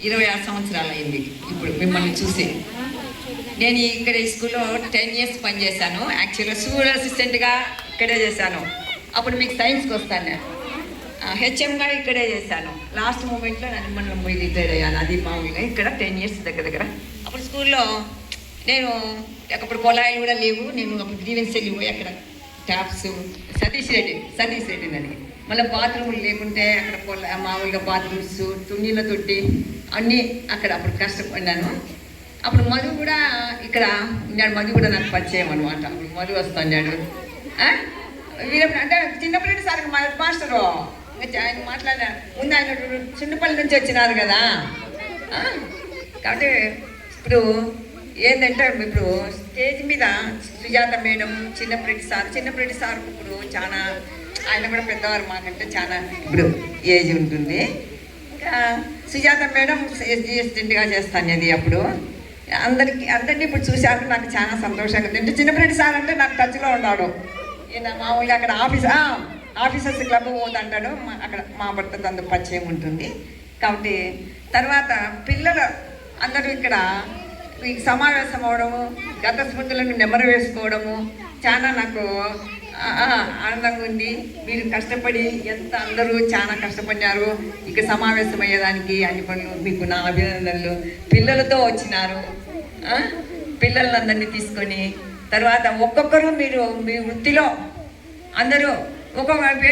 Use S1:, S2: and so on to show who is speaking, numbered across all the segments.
S1: 26 సంవత్సరాలు అయింది ఇప్పుడు మిమ్మల్ని చూసి. నేను ఇక్కడ ఈ స్కూల్లో 10 years పనిచేశాను. యాక్చువల్గా స్కూల్ అసిస్టెంట్గా ఇక్కడే చేశాను. అప్పుడు మీకు సైన్స్కి వస్తాను. నేను హెచ్ఎంగా ఇక్కడే చేశాను. లాస్ట్ మూమెంట్లో నన్ను మనం పోయి రిటైర్ అయ్యాను. అది మామూలుగా ఇక్కడ 10 years దగ్గర. అప్పుడు స్కూల్లో నేను అప్పుడు కొలాయిలు కూడా లేవు. నేను అప్పుడు గ్రీవెన్స్ వెళ్ళిపోయి అక్కడ ట్యాప్స్ సతీష్ రెడ్డి అని మళ్ళీ బాత్రూములు లేకుంటే అక్కడ మామూలుగా బాత్రూమ్స్ తున్నీళ్ళ తొట్టి అన్నీ అక్కడ అప్పుడు కష్టపడినాను. అప్పుడు మధు కూడా ఇక్కడ ఉన్నాడు. మధు కూడా నాకు పరిచయం అనమాట. అప్పుడు మధు వస్తున్నాడు. వీరప్పుడు అంటే చిన్నప్పటి సార్ మాస్టరు ఆయన మాట్లాడిన ముందు ఆయన చుండుపల్లి నుంచి వచ్చినారు కదా. కాబట్టి ఇప్పుడు ఏంటంటే ఇప్పుడు స్టేజ్ మీద సుజాత మేడం, చిన్నప్పటి సార్ ఇప్పుడు చాలా ఆయన కూడా పెద్దవారు మాకంటే చాలా ఇప్పుడు ఏజ్ ఉంటుంది. ఇంకా సుజాత మేడం ఎస్జీ అసిస్టెంట్గా చేస్తాను. అది అప్పుడు అందరినీ ఇప్పుడు చూశాక నాకు చాలా సంతోషంగా ఉంది. చిన్నప్పటి సార్ అంటే నాకు టచ్లో ఉన్నాడు. ఈయన మామూలుగా అక్కడ ఆఫీసర్స్ క్లబ్ పోతుంటాడు. అక్కడ మా భర్తతో అందుకు పరిచయం ఉంటుంది. కాబట్టి తర్వాత పిల్లలు అందరూ ఇక్కడ సమావేశం అవడము, గత స్మృతులను నెమరు వేసుకోవడము చాలా నాకు ఆనందంగా ఉంది. మీరు కష్టపడి ఎంత అందరూ చాలా కష్టపడినారు ఇక్కడ సమావేశం అయ్యేదానికి. అన్ని పనులు మీకు నా అభినందనలు. పిల్లలతో వచ్చినారు. పిల్లలందరినీ తీసుకొని తర్వాత ఒక్కొక్కరు మీరు మీ వృత్తిలో అందరూ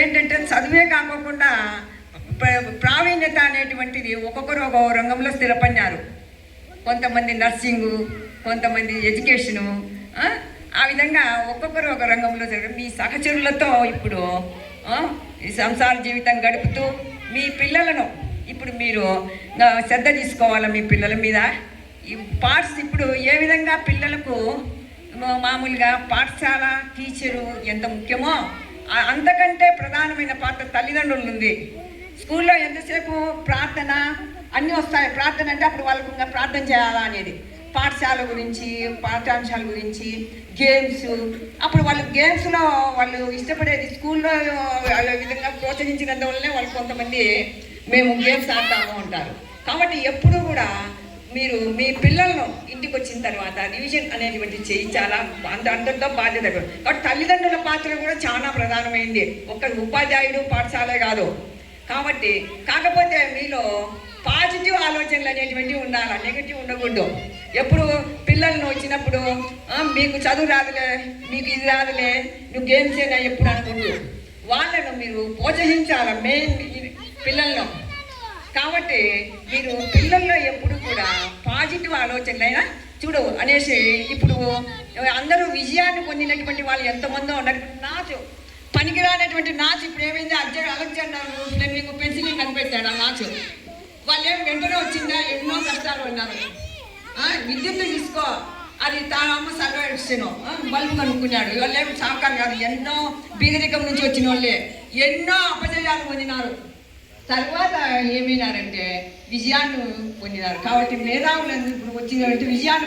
S1: ఏంటంటే చదువే కాకుండా ప్రావీణ్యత అనేటువంటిది ఒక్కొక్కరు ఒక రంగంలో స్థిరపడినారు. కొంతమంది నర్సింగు, కొంతమంది ఎడ్యుకేషను, ఆ విధంగా ఒక్కొక్కరు ఒక రంగంలో జరగడం. మీ సహచరులతో ఇప్పుడు ఈ సంసార జీవితం గడుపుతూ మీ పిల్లలను ఇప్పుడు మీరు శ్రద్ధ తీసుకోవాలి. మీ పిల్లల మీద ఈ పార్ట్స్ ఇప్పుడు ఏ విధంగా పిల్లలకు మామూలుగా పాఠశాల టీచరు ఎంత ముఖ్యమో అంతకంటే ప్రధానమైన పాత్ర తల్లిదండ్రులు ఉంది. స్కూల్లో ఎంతసేపు ప్రార్థన అన్నీ వస్తాయి. ప్రార్థన అంటే అప్పుడు వాళ్ళకు ఇంకా ప్రార్థన చేయాలా అనేది, పాఠశాల గురించి, పాఠ్యాంశాల గురించి, గేమ్స్. అప్పుడు వాళ్ళు గేమ్స్లో వాళ్ళు ఇష్టపడేది స్కూల్లో విధంగా ప్రోత్సహించినందువల్లనే వాళ్ళు కొంతమంది మేము గేమ్స్ ఆడతాము అంటారు. కాబట్టి ఎప్పుడు కూడా మీరు మీ పిల్లలను ఇంటికి వచ్చిన తర్వాత రివిజన్ అనేటువంటి చేయించాలా. అందరితో బాధ్యత. కాబట్టి తల్లిదండ్రుల పాత్ర కూడా చాలా ప్రధానమైంది. ఒక ఉపాధ్యాయుడు పాఠశాలే కాదు. కాబట్టి కాకపోతే మీలో పాజిటివ్ ఆలోచనలు అనేటువంటివి ఉండాలి, నెగిటివ్ ఉండకూడదు. ఎప్పుడు పిల్లలను వచ్చినప్పుడు మీకు చదువు రాదులే, మీకు ఇది రాదులే, నువ్వు గేమ్స్ అయినా ఎప్పుడు అనుకుంటూ వాళ్ళను మీరు ప్రోత్సహించాలి మెయిన్ పిల్లలను. కాబట్టి మీరు పిల్లల్లో ఎప్పుడు కూడా పాజిటివ్ ఆలోచనలైనా చూడు అనేసి ఇప్పుడు అందరూ విజయాన్ని పొందినటువంటి వాళ్ళు ఎంతమందో ఉన్నారు. నాచు పనికిరానటువంటి నాచు ఇప్పుడు ఏమైంది, అలెగ్జాండర్ ఫ్లెమింగ్ పెన్సిలింగ్ కనిపెట్టాడు. ఆ నాచు వాళ్ళు ఏం వెంటనే వచ్చిందా, ఎన్నో కష్టాలు ఉన్నారు. విద్యుత్ తీసుకో, అది తానమ్మ సర్వేను బల్బు కనుక్కున్నాడు. వాళ్ళు ఏమి సాకారు కాదు, ఎన్నో బీదరికం నుంచి వచ్చిన వాళ్ళే ఎన్నో అపజయాలు పొందినారు. తర్వాత ఏమైనారంటే విజయాన్ని పొందినారు. కాబట్టి మేధావులు ఇప్పుడు వచ్చినటువంటి విజయాన్ని